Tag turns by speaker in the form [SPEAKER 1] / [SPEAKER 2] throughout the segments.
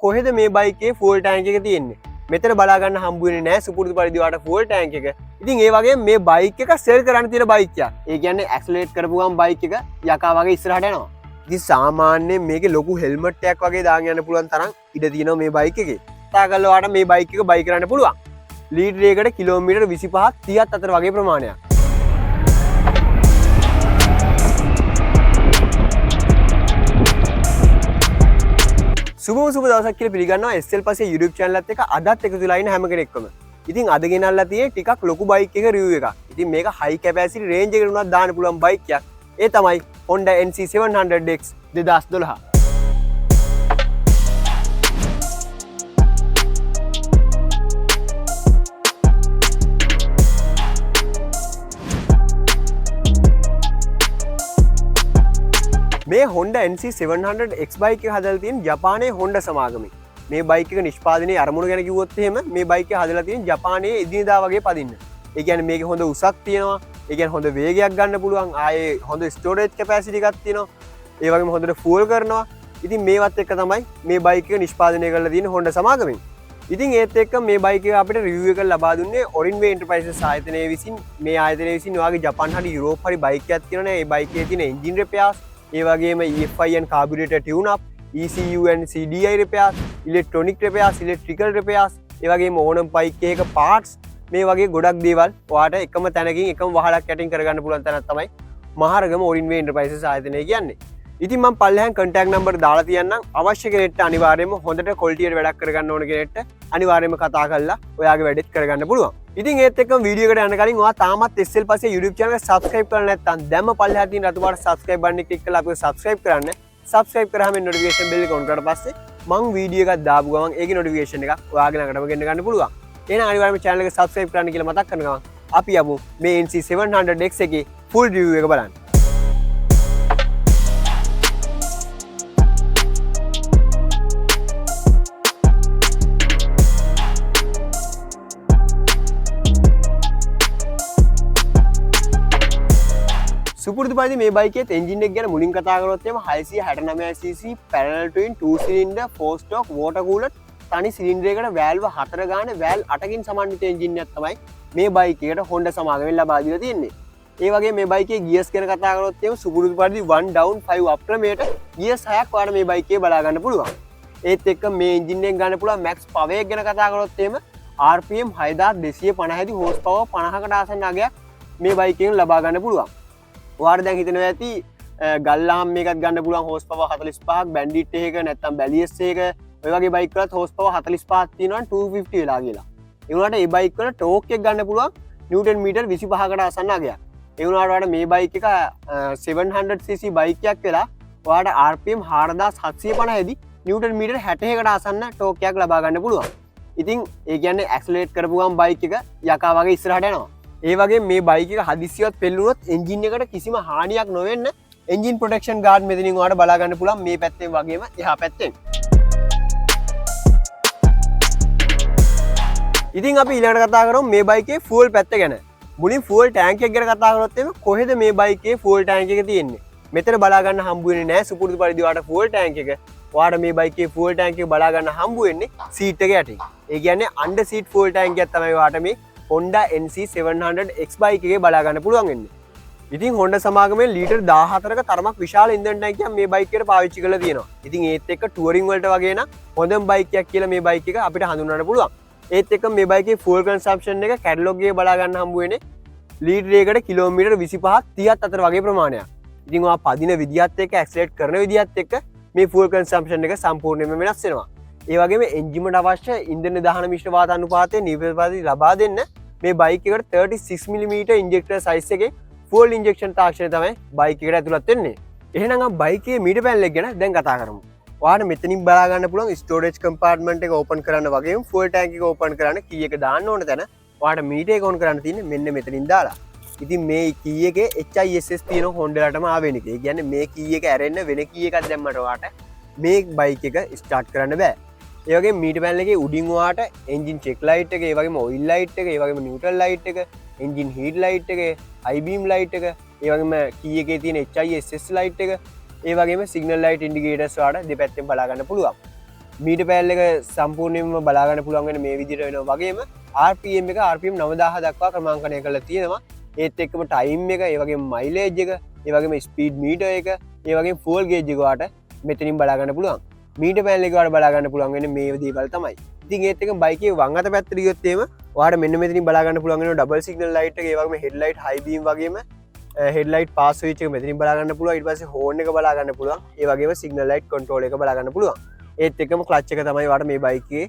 [SPEAKER 1] කොහෙද මේ බයිකේ fuel tank එක තියෙන්නේ. මෙතන බලා ගන්න හම්බ වෙන්නේ නැහැ සුපුරුදු පරිදි වාට ෆුවල් ටැංක් එක. ඉතින් ඒ වගේ මේ බයික් එක සෙල් කරන්න තියෙන බයික් එකක්. ඒ කියන්නේ ඇක්සලරේට් කරපු ගමන් බයික් එක යකා වගේ ඉස්සරහට යනවා. ඉතින් සාමාන්‍යයෙන් මේකේ ලොකු හෙල්මට් එකක් වගේ දාගෙන යන්න පුළුවන් තරම් ඉඩ තියෙනවා මේ බයික් එකේ. කතා කරලා වාට මේ බයික් එක බයි කරන්න පුළුවන්. ලීටරයකට කිලෝමීටර් 25ක් 30ක් අතර වගේ ප්‍රමාණයක්. සුබම සුබ දවසක් කියලා පිළිගන්නවා SL පස්සේ YouTube channel එකත් එක්ක අදත් එකතු වෙලා ඉන්න හැම කෙනෙක්ම. ඉතින් අද ගෙනල්ලා තියෙන්නේ ටිකක් ලොකු බයික් එක රිවිව් එකක්. ඉතින් මේක high capacity range එකකට උනත් දාන්න පුළුවන් බයික් එකක්. ඒ තමයි Honda NC 700X 2012. මේ Honda NC 700X බයික් එක හදලා තියෙන ජපානයේ Honda සමාගමේ. මේ බයික් එක නිෂ්පාදනයේ අරමුණ ගැන කිව්වොත් එහෙම මේ බයික් එක හදලා තියෙන ජපානයේ එදිනෙදා වගේ පදින්න. ඒ කියන්නේ මේකේ හොඳ උසක් තියෙනවා. ඒ කියන්නේ හොඳ වේගයක් ගන්න පුළුවන්. ආයේ හොඳ ස්ටෝරේජ් කැපැසිටි එකක් තියෙනවා. ඒ වගේම හොඳට ෆුවල් කරනවා. ඉතින් මේවත් එක්ක තමයි මේ බයික් එක නිෂ්පාදනය කරලා තියෙන Honda සමාගමෙන්. ඉතින් ඒත් එක්ක මේ බයික් එක අපිට රිවිව් එකක් ලබා දුන්නේ Orinway Enterprises ආයතනයේ විසින්. මේ ආයතනයේ විසින් ඔයාගේ ජපාන් හරි යුරෝප් හරි බයික් එකක් තියෙනවනේ. ඒ බයික් එකේ තියෙන එන්ජින් රිපෙයාර්ස් ඒ වගේම EFI and carburetor tune up, ECU and CDI repairs, electronic repairs, electrical repairs, ඒ වගේම ඕනම බයික් එකක parts මේ වගේ ගොඩක් දේවල් ඔයාලට එකම තැනකින් එකම වහලක් යටින් කරගන්න පුළුවන් තැනක් තමයි මහරගම Orinway Enterprises ආයතනය කියන්නේ. ඉතින් මම පල්ලෙහාන් contact number දාලා තියන්නම්. අවශ්‍ය කෙනෙක්ට අනිවාර්යයෙන්ම හොඳට quality එකට වැඩක් කරගන්න ඕන කෙනෙක්ට අනිවාර්යයෙන්ම කතා කරලා ඔයාගේ වැඩෙත් කරගන්න පුළුවන්. ඉතින් ඒත් එක්කම වීඩියෝ එකට යන්න කලින් ඔයා තාමත් SL පස්සේ YouTube channel එක subscribe කරලා නැත්නම් දැම්ම පල්ලෙහා තියෙන රතු පාට subscribe button එක click කරලා අපිව subscribe කරන්න. subscribe කරාම notification bell එක on කරලා පස්සේ මම වීඩියෝ එකක් දාපු ගමන් ඒකේ notification එකක් ඔයාගේ ළඟටම ගෙන්න ගන්න පුළුවන්. එහෙනම් අනිවාර්යයෙන්ම channel එක subscribe කරන්න කියලා මතක් කරන ගමන් අපි යමු මේ NC 700X එකේ full review එක බලන්න. සුපුරුදු පරිදි මේ බයිකේ එන්ජින් එක ගැන මුලින් කතා කරොත් එහම 669cc parallel twin 2 cylinder 4 stroke water cooled තනි සිලින්ඩරයකට වැල්ව 4 ගානේ වැල් 8කින් සමන්විත එන්ජින් එකක් තමයි මේ බයික් එකට Honda සමාගමෙන් ලබා දීලා තියෙන්නේ. ඒ වගේ මේ බයිකේ ගියර්ස් ගැන කතා කරොත් එහම සුපුරුදු පරිදි 1 down 5 up ක්‍රමයට ගියර්ස් 6ක් ඔයාලට මේ බයිකේ බලා ගන්න පුළුවන්. ඒත් එක්ක මේ එන්ජින් එකෙන් ගන්න පුළුවන් max power එක ගැන කතා කරොත් එහම RPM 6250 horse power 50කට ආසන්න අගයක් මේ බයිකෙන් ලබා ගන්න පුළුවන්. ඔයාලට දැන් හිතනවා ඇති ගල්ලාම් මේකත් ගන්න පුළුවන් හෝස් පවර් 45ක් බැන්ඩිට් එකක නැත්නම් බැලියස් එකක ඔය වගේ බයික් වලත් හෝස් පවර් 45ක් තියෙනවා 250 වෙලා කියලා. ඒ වුණාට මේ බයික් වල ටෝක් එක ගන්න පුළුවන් නිව්ටන් මීටර් 25කට ආසන්න අගයක්. ඒ වුණාට මේ බයික් එක 700cc බයික් එකක් වෙලා ඔයාලට RPM 4750 දී නිව්ටන් මීටර් 60කට ආසන්න ටෝක් එකක් ලබා ගන්න පුළුවන්. ඉතින් ඒ කියන්නේ ඇක්සලරේට් කරපු ගමන් බයික් එක යකා වගේ ඉස්සරහට යනවා. ඒ වගේ මේ බයික් එක හදිස්සියවත් පෙල්ලුනොත් එන්ජින් එකට කිසිම හානියක් නොවෙන්න එන්ජින් ප්‍රොටෙක්ෂන් ගාඩ් මෙතනින් ඔයාලට බලා ගන්න පුළුවන් මේ පැත්තෙන් වගේම එහා පැත්තෙන්. ඉතින් අපි ඊළඟට කතා කරමු මේ බයිකේ ෆුවල් පැත්ත ගැන. මුලින් ෆුවල් ටැංක් එක ගැන කතා කරොත් එimhe කොහෙද මේ බයිකේ ෆුවල් ටැංක් එක තියෙන්නේ? මෙතන බලා ගන්න හම්බ වෙන්නේ නැහැ සුපුරුදු පරිදි ඔයාලට ෆුවල් ටැංක් එක. ඔයාලට මේ බයිකේ ෆුවල් ටැංක් එක බලා ගන්න හම්බ වෙන්නේ සීට් එක යටින්. ඒ කියන්නේ අන්ඩර් සීට් ෆුවල් ටැංක් එකක් තමයි ඔයාලට මේ Honda NC 700X බයික් එකේ බලා ගන්න පුළුවන් වෙන්නේ. ඉතින් Honda සමාගමේ ලීටර් 14ක තරමක් විශාල ඉන්ධන ටැංකියක් මේ බයික් එකට පාවිච්චි කරලා තියෙනවා. ඉතින් ඒත් එක්ක ටුවරින් වලට වගේ නම් හොඳම බයික් එකක් කියලා මේ බයික් එක අපිට හඳුන්වන්න පුළුවන්. ඒත් එක්ක මේ බයිකේ ෆුවල් කන්සම්ප්ෂන් එක කැටලොග් එකේ බලා ගන්න හම්බ වෙන්නේ ලීටරයකට කිලෝමීටර් 25ක් 30ක් අතර වගේ ප්‍රමාණයක්. ඉතින් ඔයා පදින විදිහත් එක්ක ඇක්සලරේට් කරන විදිහත් එක්ක මේ ෆුවල් කන්සම්ප්ෂන් එක සම්පූර්ණයෙන්ම වෙනස් වෙනවා. ඒ වගේම එන්ජිමට අවශ්‍ය ඉන්ධන දහන මිශ්‍ර වාත අනුපාතය නිවැරදිව ලබා දෙන්න මේ බයික් එකට 36mm ඉන්ජෙක්ටර් සයිස් එකේ ෆුවල් ඉන්ජෙක්ෂන් තාක්ෂණය තමයි බයික් එකට ඇතුළත් වෙන්නේ. එහෙනම් අපි බයිකේ මීටර් පැනල් එක ගැන දැන් කතා කරමු. ඔයාලට මෙතනින් බලා ගන්න පුළුවන් ස්ටෝරේජ් කම්පාර්ට්මන්ට් එක ඕපන් කරන්න වගේම ෆුවල් ටැංක් එක ඕපන් කරන්න කී එක දාන්න ඕන තැන ඔයාලට මීටර් එක ඔන් කරන්න තියෙන්නේ මෙන්න මෙතනින් දාලා. ඉතින් මේ කී එකේ HISS තියෙන Honda ලටම ආවෙන එක. ඒ කියන්නේ මේ කී එක ඇරෙන්න වෙන කී එකක් දැම්මට ඔයාලට මේ බයික් එක ස්ටාර්ට් කරන්න බෑ. ඒ වගේ මීටර් පැනල් එකේ උඩින් ඔයාලට එන්ජින් චෙක් ලයිට් එක, ඒ වගේම ඔයිල් ලයිට් එක, ඒ වගේම නියුට්‍රල් ලයිට් එක, එන්ජින් හීට් ලයිට් එක, හයි බීම් ලයිට් එක, ඒ වගේම කී එකේ තියෙන HISS ලයිට් එක, ඒ වගේම සිග්නල් ලයිට් ඉන්ඩිකේටර්ස් ඔයාලට දෙපැත්තෙන් බලා ගන්න පුළුවන්. මීට පෑල් එක සම්පූර්ණයෙන්ම බලා ගන්න පුළුවන් වෙන මේ විදිහට වෙනවා. වගේම RPM එක RPM 9000 දක්වා ක්‍රමාංකනය කරලා තියෙනවා. ඒත් එක්කම ටයිම් එක, ඒ වගේම මයිලේජ් එක, ඒ වගේම ස්පීඩ් මීටර් එක, ඒ වගේම ෆුවල් ගේජ් එක වාට මෙතනින් බලා ගන්න පුළුවන්. මීටර් පෑල් එක වාට බලා ගන්න පුළුවන් වෙන්නේ මේ දේවල් තමයි. ඉතින් ඒත් එක්කම බයිකේ වම් අත පැත්තට ගියොත් එහෙම ඔයාලට මෙන්න මෙතනින් බලා ගන්න පුළුවන් වෙනවා ඩබල් සිග්නල් ලයිට් එක, ඒ වගේම හෙඩ්ලයිට් හයි බීම් වගේම හෙඩ්ලයිට් පාස් ස්විච් එක මෙතනින් බලා ගන්න පුළුවන්. ඊට පස්සේ හෝන් එක බලා ගන්න පුළුවන්. ඒ වගේම සිග්නල් ලයිට් කන්ට්‍රෝල් එක බලා ගන්න පුළුවන්. ඒත් එක්කම ක්ලච් එක තමයි ඔයාලට මේ බයිකේ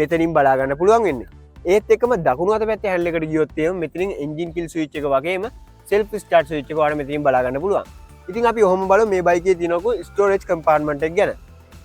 [SPEAKER 1] මෙතනින් බලා ගන්න පුළුවන් වෙන්නේ. ඒත් එක්කම දකුණු අත පැත්තේ හැන්ඩල් එකට ගියොත් එහෙම මෙතනින් එන්ජින් කිල් ස්විච් එක වගේම සෙල්ෆ් ස්ටාර්ට් ස්විච් එක ඔයාලට මෙතනින් බලා ගන්න පුළුවන්. ඉතින් අපි ඔහොම බලමු මේ බයිකේ තියෙනකො ස්ටෝරේජ් කම්පාර්ට්මන්ට් එක ගැන.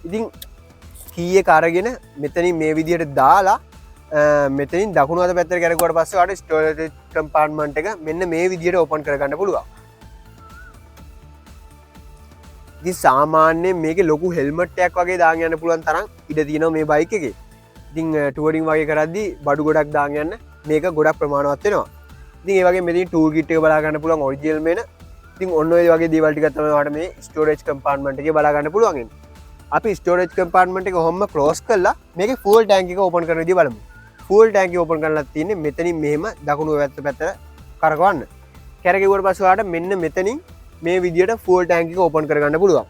[SPEAKER 1] ඉතින් කී එක අරගෙන මෙතනින් මේ විදිහට දාලා මෙතනින් දකුණු අත පැත්තට කරගුවාට පස්සේ ඔයාලට ස්ටෝරේජ් කම්පාර්ට්මන්ට් එක මෙන්න මේ විදිහට ඕපන් කරගන්න පුළුවන්. ඉතින් සාමාන්‍යයෙන් මේකේ ලොකු හෙල්මට් එකක් වගේ දාගෙන යන්න පුළුවන් තරම් ඉඩ තියෙනවා මේ බයික් එකේ. ඉතින් ටුවරින් වගේ කරද්දී බඩු ගොඩක් දාගෙන යන්න මේක ගොඩක් ප්‍රමාණවත් වෙනවා. ඉතින් ඒ වගේ මෙතන ටූල් කිට් එක බලා ගන්න පුළුවන් ඔරිජිනල් මේන. ඉතින් ඔන්න ඔය වගේ දේවල් ටිකක් තමයි ඔයාලට මේ ස්ටෝරේජ් කම්පාර්ට්මන්ට් එකේ බලා ගන්න පුළුවන් වෙන්නේ. අපි ස්ටෝරේජ් කම්පාර්ට්මන්ට් එක ඔහොම ක්ලෝස් කරලා මේකේ ෆුවල් ටැංක් එක ඕපන් කරන විදිහ බලමු. ෆුවල් ටැංක් එක ඕපන් කරලා තියෙන්නේ මෙතනින් මෙහෙම දකුණු පැත්තට කරකවන්න. කරකෙවුවට පස්සේ ඔයාලට මෙන්න මෙතනින් මේ විදිහට ෆුවල් ටැංක් එක ඕපන් කරගන්න පුළුවන්.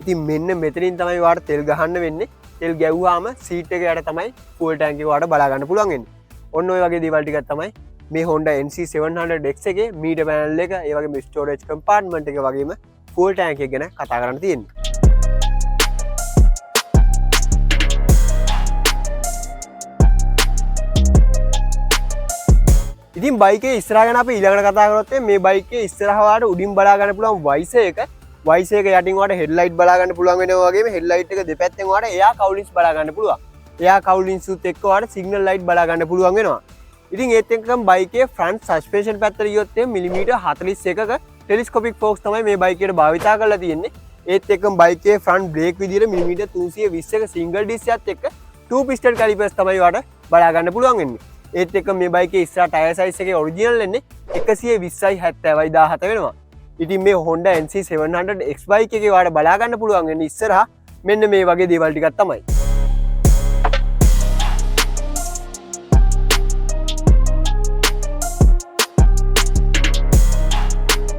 [SPEAKER 1] ඉතින් මෙන්න මෙතනින් තමයි ඔයාලට තෙල් ගහන්න වෙන්නේ. තෙල් ගැව්වාම සීට් එක යට තමයි ෆුවල් ටැංක් එක ඔයාලට බලා ගන්න පුළුවන් වෙන්නේ. ඔන්න ඔය වගේ දේවල් ටිකක් තමයි මේ Honda NC700X එකේ මීටර් පැනල් එක, ඒ වගේම ස්ටෝරේජ් කම්පාර්ට්මන්ට් එක වගේම ෆුවල් ටැංක් එක ගැන කතා කරන්න තියෙන්නේ. ඉතින් බයිකේ ඉස්සරහ ගැන අපි ඊළඟට කතා කරොත් මේ බයිකේ ඉස්සරහ වාට උඩින් බලා ගන්න පුළුවන් වයිසර් එක. වයිසර් එක යටින් වාට හෙඩ්ලයිට් බලා ගන්න පුළුවන් වෙනවා වගේම හෙඩ්ලයිට් එක දෙපැත්තෙන් වාට එයා කවුලින්ස් බලා ගන්න පුළුවන්. එයා කවුලින්ස් උත් එක්ක වාට සිග්නල් ලයිට් බලා ගන්න පුළුවන් වෙනවා. ඉතින් ඒත් එක්කම බයිකේ ෆ්‍රන්ට් සස්පෙන්ෂන් පැත්තට ගියොත් මිලිමීටර් 41ක ටෙලිස්කෝපික් ෆෝක්ස් තමයි මේ බයිකේට භාවිතා කරලා තියෙන්නේ. ඒත් එක්කම බයිකේ ෆ්‍රන්ට් බ්‍රේක් විදියට මිලිමීටර් 320ක සිංගල් ඩිස්ක් එකත් එක්ක 2 පිස්ටන් කැලිපර්ස් තමයි වාට බලා ගන්න පුළුවන් වෙන්නේ. ඒත් එක්ක මේ බයිකේ ඉස්සරහ ටයර් සයිස් එකේ ඔරිජිනල් එන්නේ 120යි 70යි 17 වෙනවා. ඉතින් මේ Honda NC700X බයික් එකේ වාට බලා ගන්න පුළුවන් වෙන්නේ ඉස්සරහ මෙන්න මේ වගේ දේවල් ටිකක් තමයි.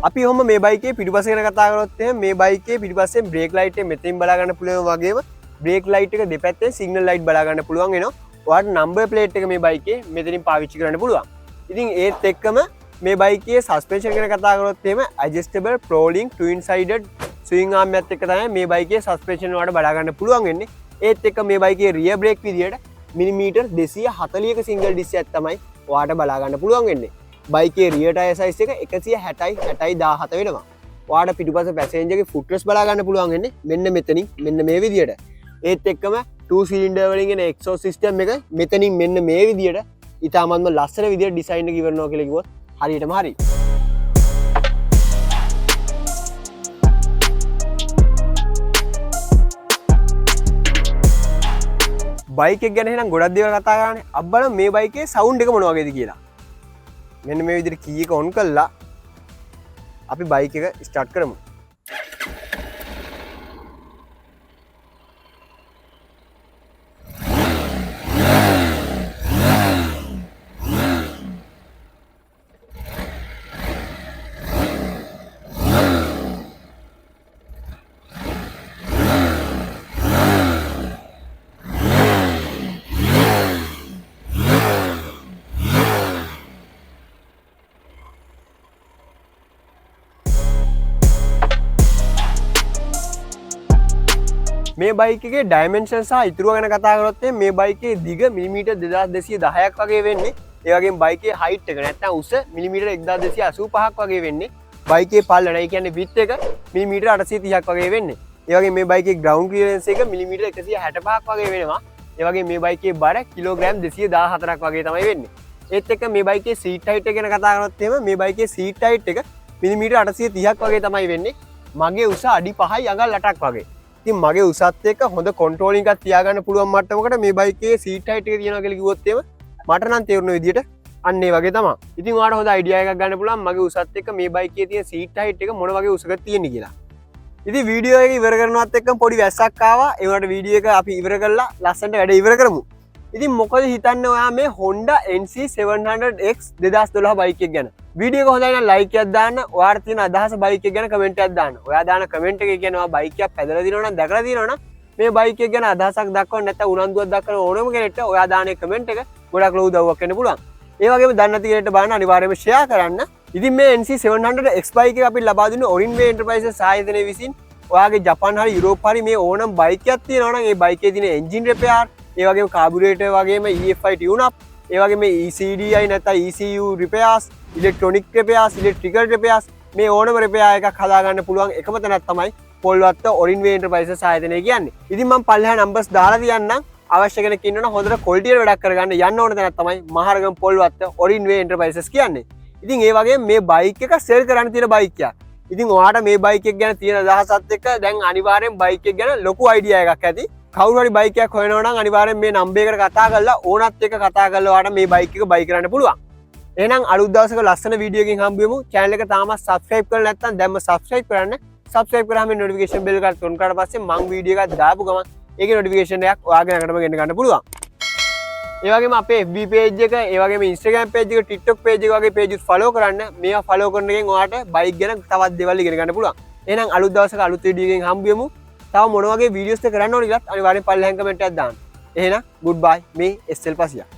[SPEAKER 1] අපි ඔහොම මේ බයිකේ පිටිපස්ස ගැන කතා කරොත් එහෙනම් මේ බයිකේ පිටිපස්සෙන් බ්‍රේක් ලයිට් එක මෙතනින් බලා ගන්න පුළුවන් වගේම බ්‍රේක් ලයිට් එක දෙපැත්තෙන් සිග්නල් ලයිට් බලා ගන්න පුළුවන් වෙනවා. ඔයාලට නම්බර් ප්ලේට් එක මේ බයිකේ මෙතනින් පාවිච්චි කරන්න පුළුවන්. ඉතින් ඒත් එක්කම මේ බයිකේ සස්පෙන්ෂන් ගැන කතා කරොත් එහෙම ඇඩ්ජස්ටබල් ප්‍රෝලිංක් ට්වින් සයිඩඩ් ස්විං ආර්ම් එකත් එක්ක තමයි මේ බයිකේ සස්පෙන්ෂන් වලට බලා ගන්න පුළුවන් වෙන්නේ. ඒත් එක්ක මේ බයිකේ රියර් බ්‍රේක් විදියට මිලිමීටර් 240ක සිංගල් ඩිස්ක් එකක් තමයි ඔයාලට බලා ගන්න පුළුවන් වෙන්නේ. බයිකේ රියර් ටයර් සයිස් එක 160යි 60යි 17 වෙනවා. ඔයාලට පිටුපස පැසෙන්ජර්ගේ ෆුට් රෙස්ට් බලා ගන්න පුළුවන් වෙන්නේ මෙන්න මෙතනින් මෙන්න මේ විදියට. ඒත් එක්කම 2 සිලින්ඩර් වලින් එන එක්සෝස් සිස්ටම් එක මෙතනින් මෙන්න මේ විදියට ඉතාමත්ම ලස්සන විදියට ඩිසයින් එක ඉවරනවා කියලා කිව්වොත් හරියටම හරි. බයික් එක ගැන එහෙනම් ගොඩක් දේවල් කතා කරන්නේ. අපි බලමු මේ බයිකේ සවුන්ඩ් එක මොන වගේද කියලා. මෙන්න මේ විදිහට කී එක ඔන් කළා අපි බයික් එක ස්ටාර්ට් කරමු. මේ බයික් එකේ ඩයිමෙන්ෂන් සහ ඉතුරුව ගැන කතා කරොත් මේ බයිකේ දිග මිලිමීටර් 2210ක් වගේ වෙන්නේ. ඒ වගේම බයිකේ හයිට් එක නැත්නම් උස මිලිමීටර් 1285ක් වගේ වෙන්නේ. බයිකේ පල්ලන ඒ කියන්නේ විඩ්ත් එක මිලිමීටර් 830ක් වගේ වෙන්නේ. ඒ වගේම මේ බයිකේ ග්‍රවුන්ඩ් ක්ලියරන්ස් එක මිලිමීටර් 165ක් වගේ වෙනවා. ඒ වගේම මේ බයිකේ බර කිලෝග්‍රෑම් 214ක් වගේ තමයි වෙන්නේ. ඒත් එක්ක මේ බයිකේ සීට් හයිට් එක ගැන කතා කරොත් එහෙම මේ බයිකේ සීට් හයිට් එක මිලිමීටර් 830ක් වගේ තමයි වෙන්නේ. මගේ උස අඩි 5යි අඟල් 8ක් වගේ. ඉතින් මගේ උසත් එක්ක හොඳ කන්ට්‍රෝලින් එකක් තියාගන්න පුළුවන් මට්ටමකට මේ බයිකේ සීට් හයිට් එක තියනවා කියලා කිව්වොත් එහෙම මට නම් තේරුණ විදියට අන්න ඒ වගේ තමයි. ඉතින් ඔයාලට හොඳ අයිඩියා එකක් ගන්න පුළුවන් මගේ උසත් එක්ක මේ බයිකේ තියෙන සීට් හයිට් එක මොන වගේ උසකට තියෙන්නේ කියලා. ඉතින් වීඩියෝ එක ඉවර කරනවත් එක්කම පොඩි වැස්සක් ආවා. ඒ වුණාට වීඩියෝ එක අපි ඉවර කරලා ලස්සනට වැඩ ඉවර කරමු. ඉතින් මොකද හිතන්නේ ඔයා මේ Honda NC700X 2012 බයික් එක ගැන? වීඩියෝ එක හොඳයි නම් ලයික් එකක් දාන්න. ඔයාට තියෙන අදහස බයික් එක ගැන කමෙන්ට් එකක් දාන්න. ඔයා දාන කමෙන්ට් එකේ කියන්නේ ඔයා බයික් එකක් පැදලා දිනවනම් දැකලා දිනවනම් මේ බයික් එක ගැන අදහසක් දක්වන්න නැත්නම් උනන්දුවක් දක්වන ඕනම කෙනෙක්ට ඔයා දාන කමෙන්ට් එක ගොඩක් ලොකු උදව්වක් වෙන්න පුළුවන්. ඒ වගේම දන්නේ නැති කෙනෙක්ට බලන්න අනිවාර්යයෙන්ම ෂෙයා කරන්න. ඉතින් මේ NC700X බයික් එක අපි ලබා දුන්නේ Orinway Enterprises ආයතනය විසින්. ඔයාගේ ජපාන් හරි යුරෝප් හරි මේ ඕනම් බයික් එකක් තියෙනවා නම් ඒ බයික් එකේ තියෙන එන්ජින් රිපෙයාර්, ඒ වගේම කාබුරේටර් වගේම EFI ටියුන් අප්, ඒ වගේම ECDI නැත්නම් ECU රිපෙයාර්ස්, ඉලෙක්ට්‍රොනික රිපෙයාර්ස්, ඉලෙක්ට්‍රිකල් රිපෙයාර්ස් මේ ඕනම රිපෙයාර් එකක් හදාගන්න පුළුවන් එකම තැනක් තමයි පොල්වත්ත Orinway Enterprises ආයතනය කියන්නේ. ඉතින් මම පල්ලෙහා නම්බර්ස් දාලා තියන්නම්. අවශ්‍ය කෙනෙක් ඉන්නවනම් හොඳට ක්වොලිටියට වැඩක් කරගන්න යන්න ඕන තැනක් තමයි මහරගම පොල්වත්ත Orinway Enterprises කියන්නේ. ඉතින් ඒ වගේම මේ බයික් එක සෙල් කරන්න තියෙන බයික් එකක්. ඉතින් ඔයාට මේ බයික් එක ගැන තියෙන අදහසත් එක්ක දැන් අනිවාර්යෙන් බයික් එක ගැන ලොකු අයිඩියා එකක් ඇති. කවුරු හරි බයික් එකක් හොයනවා නම් අනිවාර්යෙන් මේ නම්බර් එකට කතා කරලා ඕනත් එක්ක කතා කරලා ඔයාට මේ බයික් එක බයි කරන්න පුළුවන්. එහෙනම් අලුත් දවසක ලස්සන වීඩියෝ එකකින් හම්බ වෙමු. channel එක තාමත් subscribe කරලා නැත්නම් දැන්ම subscribe කරන්න. subscribe කරාම notification bell එක on කරලා පස්සේ මම වීඩියෝ එකක් දාපු ගමන් ඒකේ notification එකක් ඔයාගේ ළඟටම ගෙන්න ගන්න පුළුවන්. ඒ වගේම අපේ FB page එක, ඒ වගේම Instagram page එක, TikTok page එක වගේ pages follow කරන්න. මේවා follow කරන එකෙන් ඔයාට බයික් ගැන තවත් දේවල් ඉගෙන ගන්න පුළුවන්. එහෙනම් අලුත් දවසක අලුත් වීඩියෝ එකකින් හම්බ වෙමු. තව මොන වගේ වීඩියෝස් ද කරන්න ඕනද කියලා අනිවාර්යෙන් පල්ලෙහාන් කමෙන්ට් එකක් දාන්න. එහෙනම් goodbye මේ SL පසියා.